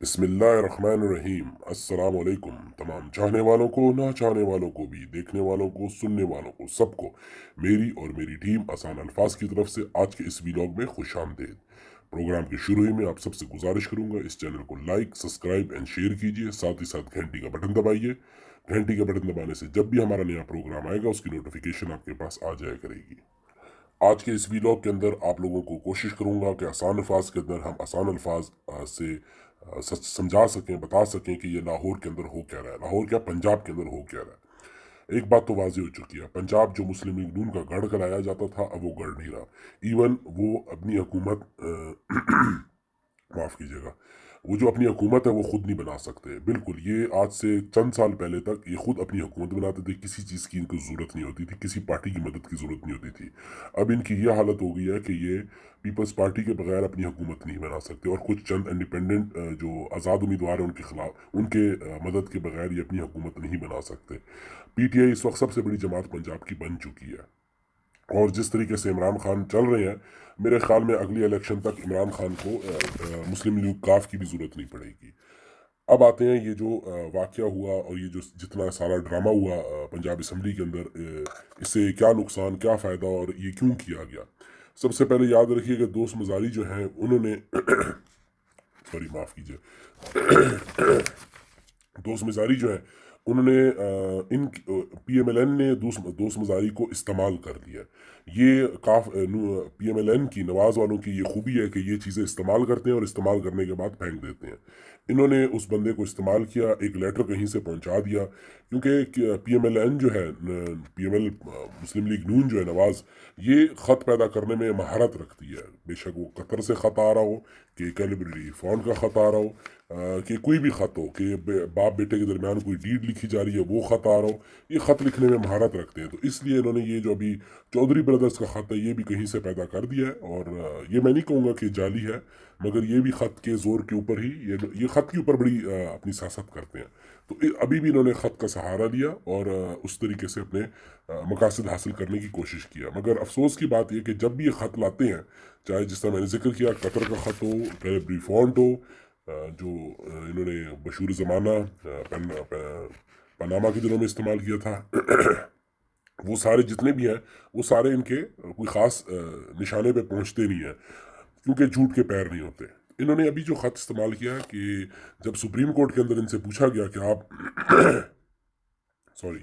बिस्मिल्लाहिर्रहमानिर्रहीम। अस्सलाम वालेकुम तमाम चाहने वालों को, ना चाहने वालों को भी, देखने वालों को, सुनने वालों को, सबको मेरी और मेरी टीम आसान अल्फाज की तरफ से आज के इस वीलॉग में खुश आमदीद। प्रोग्राम के शुरू ही में आप सबसे गुजारिश करूंगा, इस चैनल को लाइक, सब्सक्राइब एंड शेयर कीजिए। साथ ही साथ घंटी का बटन दबाइए। घंटी का बटन दबाने से जब भी हमारा नया प्रोग्राम आएगा उसकी नोटिफिकेशन आपके पास आ जाया करेगी। आज के इस वीलॉग के अंदर आप लोगों को कोशिश करूंगा कि आसान अल्फाज के अंदर हम आसान अल्फाज से सच समझा सकें, बता सकें कि ये लाहौर के अंदर हो क्या रहा है, लाहौर क्या पंजाब के अंदर हो क्या रहा है। एक बात तो वाज़ेह हो चुकी है, पंजाब जो मुस्लिम लीग नून का गढ़ कराया जाता था अब वो गढ़ नहीं रहा। इवन वो अपनी हुकूमत माफ़ कीजिएगा, वो जो अपनी हुकूमत है वो खुद नहीं बना सकते। बिल्कुल, ये आज से चंद साल पहले तक ये खुद अपनी हुकूमत बनाते थे, किसी चीज़ की इनको ज़रूरत नहीं होती थी, किसी पार्टी की मदद की ज़रूरत नहीं होती थी। अब इनकी ये हालत हो गई है कि ये पीपल्स पार्टी के बगैर अपनी हुकूमत नहीं बना सकते, और कुछ चंद इंडिपेंडेंट जो आज़ाद उम्मीदवार हैं उनके खिलाफ, उनके मदद के बगैर ये अपनी हुकूमत नहीं बना सकते। PTI इस वक्त सबसे बड़ी जमात पंजाब की बन चुकी है, और जिस तरीके से इमरान खान चल रहे हैं, मेरे ख्याल में अगली इलेक्शन तक इमरान खान को मुस्लिम लीग काफ की भी ज़रूरत नहीं पड़ेगी। अब आते हैं ये जो वाक़या हुआ और ये जो जितना सारा ड्रामा हुआ पंजाब असम्बली के अंदर, इससे क्या नुकसान, क्या फ़ायदा और ये क्यों किया गया। सबसे पहले याद रखिए कि दोस्त मजारी जो हैं उन्होंने सॉरी माफ़ कीजिए, दोस्त मजारी जो है उन्होंने इन PMLN ने दोस्त मजारी को इस्तेमाल कर लिया। ये PMLN की, नवाज वालों की ये खूबी है कि ये चीज़ें इस्तेमाल करते हैं और इस्तेमाल करने के बाद फेंक देते हैं। इन्होंने उस बंदे को इस्तेमाल किया, एक लेटर कहीं से पहुंचा दिया, क्योंकि PMLN जो है, PML मुस्लिम लीग नून जो है, नवाज, ये ख़त पैदा करने में महारत रखती है। बेशक वो कतर से ख़त आ रहा हो, कि कैलिब्रेटी फ़ॉन्ट का ख़त आ रहा हो, कि कोई भी ख़त हो, कि बाप बेटे के दरमियान कोई डीड लिखी जा रही है वो ख़त आ रहा हो, ये ख़त लिखने में महारत रखते हैं। तो इसलिए इन्होंने ये जो अभी चौधरी ब्रदर्स का ख़त है ये भी कहीं से पैदा कर दिया है, और ये मैं नहीं कहूँगा कि जाली है, मगर ये भी ख़त के ज़ोर के ऊपर ही ये ख़त के ऊपर बड़ी अपनी सियासत करते हैं। तो अभी भी इन्होंने ख़त का सहारा लिया और उस तरीके से अपने मकासद हासिल करने की कोशिश किया। मगर अफसोस की बात यह कि जब भी ये ख़त लाते हैं, चाहे जिस तरह मैंने जिक्र किया कतर का ख़त हो, कैलिब्री फ़ॉन्ट हो, जो इन्होंने बशूर ज़माना पनामा के दिनों में इस्तेमाल किया था, वो सारे जितने भी हैं वो सारे इनके कोई ख़ास निशाने पे पहुंचते नहीं हैं, क्योंकि झूठ के पैर नहीं होते। इन्होंने अभी जो ख़त इस्तेमाल किया कि जब सुप्रीम कोर्ट के अंदर इनसे पूछा गया कि आप सॉरी,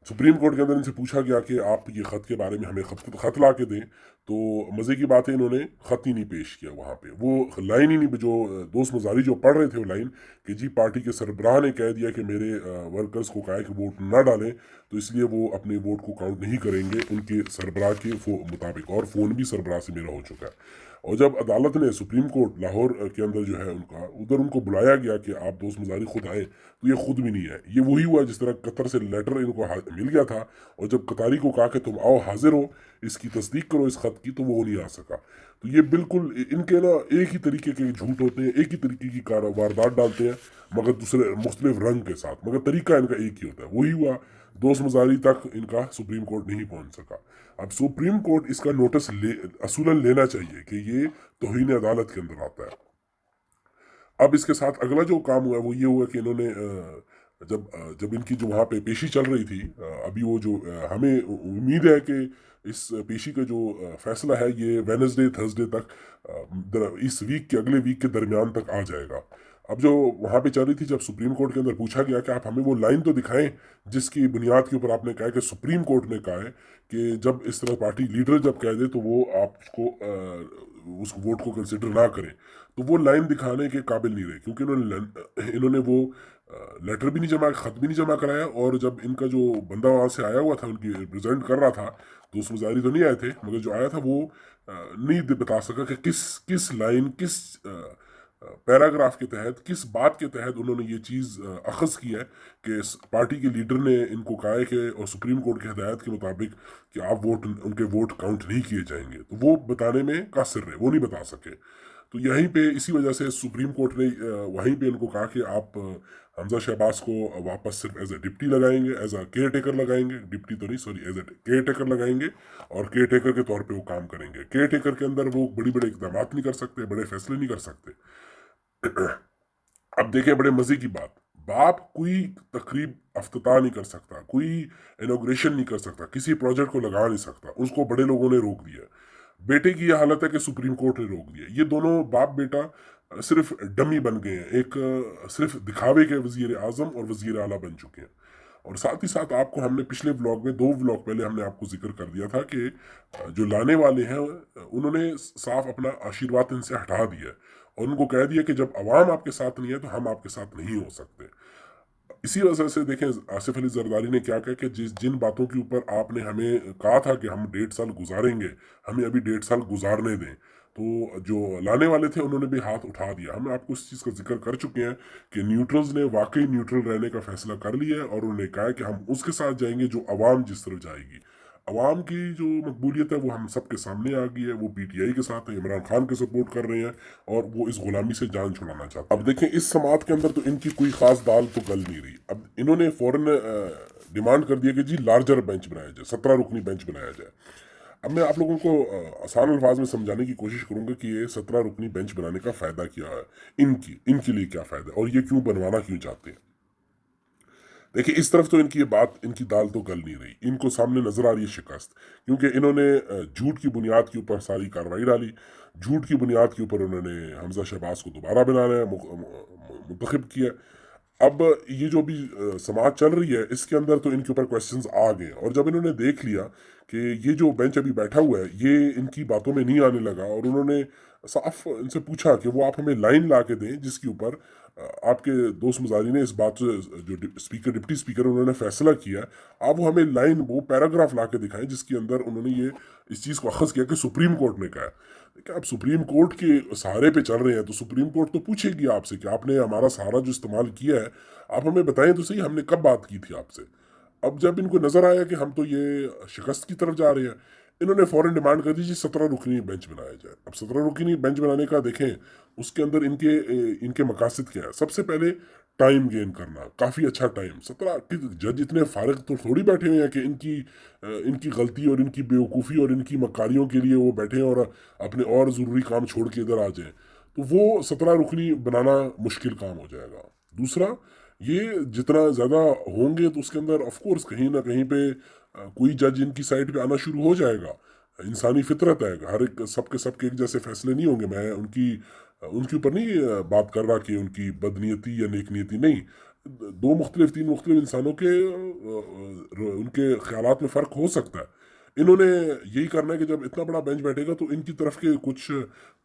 सुप्रीम कोर्ट के अंदर इनसे पूछा गया कि आप ये ख़त के बारे में हमें ख़त ला के दें, तो मज़े की बात है इन्होंने ख़त ही नहीं पेश किया। वहाँ पे वो लाइन ही नहीं, जो दोस्त मजारी जो पढ़ रहे थे वो लाइन, कि जी पार्टी के सरबराह ने कह दिया कि मेरे वर्कर्स को कहा है कि वोट ना डालें, तो इसलिए वो अपने वोट को काउंट नहीं करेंगे उनके सरबराह के मुताबिक, और फ़ोन भी सरबराह से मेरा हो चुका है। और जब अदालत ने, सुप्रीम कोर्ट लाहौर के अंदर जो है उनका, उधर उनको बुलाया गया कि आप दोस्त मजारी खुद आए, तो ये खुद भी नहीं है। ये वही हुआ जिस तरह कतर से लेटर इनको मिल गया था, और जब कतारी को कहा कि तुम आओ हाजिर हो, इसकी तस्दीक करो इस खत की, तो वो नहीं आ सका। तो ये बिल्कुल इनके ना एक ही तरीके के झूठ होते हैं, एक ही तरीके की वारदात डालते हैं, मगर दूसरे मुख्तलिफ रंग के साथ, मगर तरीका इनका एक ही होता है। वही हुआ, दोस्त मजारी तक इनका सुप्रीम कोर्ट नहीं पहुंच सका। अब सुप्रीम कोर्ट इसका नोटिस असूलन लेना चाहिए कि ये तौहीन अदालत के अंदर आता है। अब इसके साथ अगला जो काम हुआ वो ये हुआ कि इन्होंने जब इनकी जो वहाँ पे पेशी चल रही थी, अभी वो जो हमें उम्मीद है कि इस पेशी का जो फैसला है ये वेनसडे थर्सडे तक, इस वीक के, अगले वीक के दरमियान तक आ जाएगा। अब जो वहाँ पे चल रही थी, जब सुप्रीम कोर्ट के अंदर पूछा गया कि आप हमें वो लाइन तो दिखाएं जिसकी बुनियाद के ऊपर आपने कहा है, कि सुप्रीम कोर्ट ने कहा है कि जब इस तरह पार्टी लीडर जब कह दे तो वो आपको उस वोट को कंसिडर ना करें, तो वो लाइन दिखाने के काबिल नहीं रहे, क्योंकि इन्होंने वो लेटर भी नहीं जमा, खत भी नहीं जमा कराया, और जब इनका जो बंदा वहाँ से आया हुआ था उनकी रिप्रेजेंट कर रहा था, तो उस मुजाहिरी तो नहीं आए थे, मगर जो आया था वो नहीं बता सका कि किस किस लाइन, किस पैराग्राफ के तहत, किस बात के तहत उन्होंने ये चीज़ अखज़ की है कि पार्टी के लीडर ने इनको कहा है कि, और सुप्रीम कोर्ट की हदायत के मुताबिक, कि आप उनके वोट काउंट नहीं किए जाएंगे, तो वो बताने में कासिर रहे, वो नहीं बता सके। तो यहीं पे इसी वजह से सुप्रीम कोर्ट ने वहीं पे इनको कहा कि आप हमजा शहबाज को वापस सिर्फ एज ए डिप्टी लगाएंगे, एज अ केयर टेकर लगाएंगे, डिप्टी तो नहीं sorry, as a caretaker लगाएंगे, और केयर टेकर के तौर पे वो काम करेंगे। केयर टेकर के अंदर वो बड़ी बड़े इकदाम नहीं कर सकते, बड़े फैसले नहीं कर सकते। अब देखें बड़े मजे की बात, बाप कोई तकरीब अफ्ताह नहीं कर सकता, कोई इनॉग्रेशन नहीं कर सकता, किसी प्रोजेक्ट को लगा नहीं सकता, उसको बड़े लोगों ने रोक दिया। बेटे की यह हालत है कि सुप्रीम कोर्ट ने रोक दिया। ये दोनों बाप बेटा सिर्फ डमी बन गए हैं, एक सिर्फ दिखावे के वजीर आजम और वजीर आला बन चुके हैं। और साथ ही साथ आपको हमने पिछले व्लॉग में, 2 व्लॉग पहले हमने आपको जिक्र कर दिया था कि जो लाने वाले हैं उन्होंने साफ अपना आशीर्वाद इनसे हटा दिया और उनको कह दिया कि जब अवाम आपके साथ नहीं है तो हम आपके साथ नहीं हो सकते। इसी वजह से देखें आसिफ अली जरदारी ने क्या कहा कि जिन बातों के ऊपर आपने हमें कहा था कि हम 1.5 साल गुजारेंगे, हमें अभी 1.5 साल गुजारने दें। तो जो लाने वाले थे उन्होंने भी हाथ उठा दिया। हम आपको इस चीज़ का जिक्र कर चुके हैं कि न्यूट्रल्स ने वाकई न्यूट्रल रहने का फैसला कर लिया है और उन्होंने कहा है कि हम उसके साथ जाएंगे जो अवाम जिस तरफ जाएगी। अवाम की जो मकबूलियत है वो हम सबके सामने आ गई है, वो पीटीआई के साथ है, इमरान खान के सपोर्ट कर रहे हैं और वो इस गुलामी से जान छुड़ाना चाहते हैं। अब देखें इस समात के अंदर तो इनकी कोई खास दाल तो गल नहीं रही। अब इन्होंने फौरन डिमांड कर दिया कि जी लार्जर बेंच बनाया जाए, 17 रुकनी बेंच बनाया जाए। अब मैं आप लोगों को आसान अल्फाज में समझाने की कोशिश करूंगा कि ये 17 रुकनी बेंच बनाने का फ़ायदा क्या है, इनके लिए क्या फ़ायदा है और ये क्यों बनवाना क्यों चाहते हैं। देखिए इस तरफ तो इनकी ये बात, इनकी दाल तो गल नहीं रही। इनको सामने नजर आ रही है शिकस्त, क्योंकि इन्होंने झूठ की बुनियाद के ऊपर सारी कार्रवाई डाली। झूठ की बुनियाद के ऊपर उन्होंने हमजा शहबाज को दोबारा बनाना है, मुंतखब किया। अब ये जो भी समाज चल रही है इसके अंदर तो इनके ऊपर क्वेश्चंस आ गए और जब इन्होंने देख लिया कि ये जो बेंच अभी बैठा हुआ है ये इनकी बातों में नहीं आने लगा और उन्होंने साफ इनसे पूछा कि वो आप हमें लाइन ला के दें जिसके ऊपर आपके दोस्त मुजारी ने इस बात से, जो स्पीकर डिप्टी स्पीकर उन्होंने फैसला किया, आप वो हमें लाइन, वो पैराग्राफ ला के दिखाएं जिसके अंदर उन्होंने ये इस चीज़ को अखज़ किया कि सुप्रीम कोर्ट ने कहा। देखिए आप सुप्रीम कोर्ट के सहारे पे चल रहे हैं तो सुप्रीम कोर्ट तो पूछेगी आपसे कि आपने हमारा सहारा जो इस्तेमाल किया है आप हमें बताएं तो सही, हमने कब बात की थी आपसे। अब जब इनको नजर आया कि हम तो ये शिकस्त की तरफ जा रहे हैं, इन्होंने फौरन डिमांड कर दी जी 17 रुकनी बेंच बनाया जाए। अब 17 रुकनी बेंच बनाने का देखें उसके अंदर इनके मकासद क्या है। सबसे पहले टाइम गेन करना, काफ़ी अच्छा टाइम। 17 जज इतने फारिग तो थोड़ी बैठे हुए हैं कि इनकी गलती और इनकी बेवकूफ़ी और इनकी मकारियों के लिए वो बैठे हैं और अपने और ज़रूरी काम छोड़ के इधर आ जाएं। तो वो 17 रुकनी बनाना मुश्किल काम हो जाएगा। दूसरा, ये जितना ज़्यादा होंगे तो उसके अंदर ऑफ कोर्स कहीं ना कहीं पे कोई जज इनकी साइड पे आना शुरू हो जाएगा। इंसानी फितरत है, हर एक सबके सबके एक जैसे फैसले नहीं होंगे। मैं उनके ऊपर नहीं बात कर रहा कि उनकी बदनीयती या नेकनीयती नहीं। दो मुख्तलिफ, तीन मुख्तलिफ इंसानों के उनके ख्यालात में फ़र्क हो सकता है। इन्होंने यही करना है कि जब इतना बड़ा बेंच बैठेगा तो इनकी तरफ के कुछ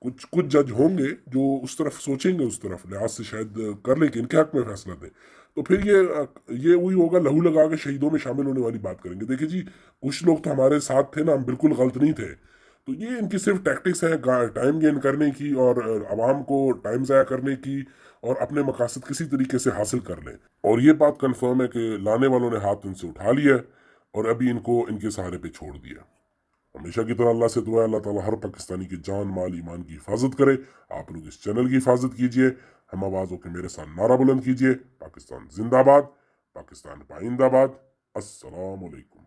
कुछ कुछ जज होंगे जो उस तरफ सोचेंगे, उस तरफ लिहाज से शायद कर ले कि इनके हक में फैसला दें। तो फिर ये वही होगा, लहू लगा के शहीदों में शामिल होने वाली बात करेंगे। देखिए जी कुछ लोग तो हमारे साथ थे ना, हम बिल्कुल गलत नहीं थे। तो ये इनकी सिर्फ टैक्टिक्स है टाइम गेन करने की और आवाम को टाइम ज़ाया करने की और अपने मकासद किसी तरीके से हासिल कर लें। और ये बात कन्फर्म है कि लाने वालों ने हाथ इनसे उठा लिया है और अभी इनको इनके सहारे पे छोड़ दिया। हमेशा की तरह अल्लाह से दुआ है अल्लाह ताला हर पाकिस्तानी की जान माल ईमान की हिफाजत करे। आप लोग इस चैनल की हिफाजत कीजिए, हम आवाज़ होकर मेरे साथ नारा बुलंद कीजिए, पाकिस्तान जिंदाबाद, पाकिस्तान पाइंदाबाद। अस्सलाम वालेकुम।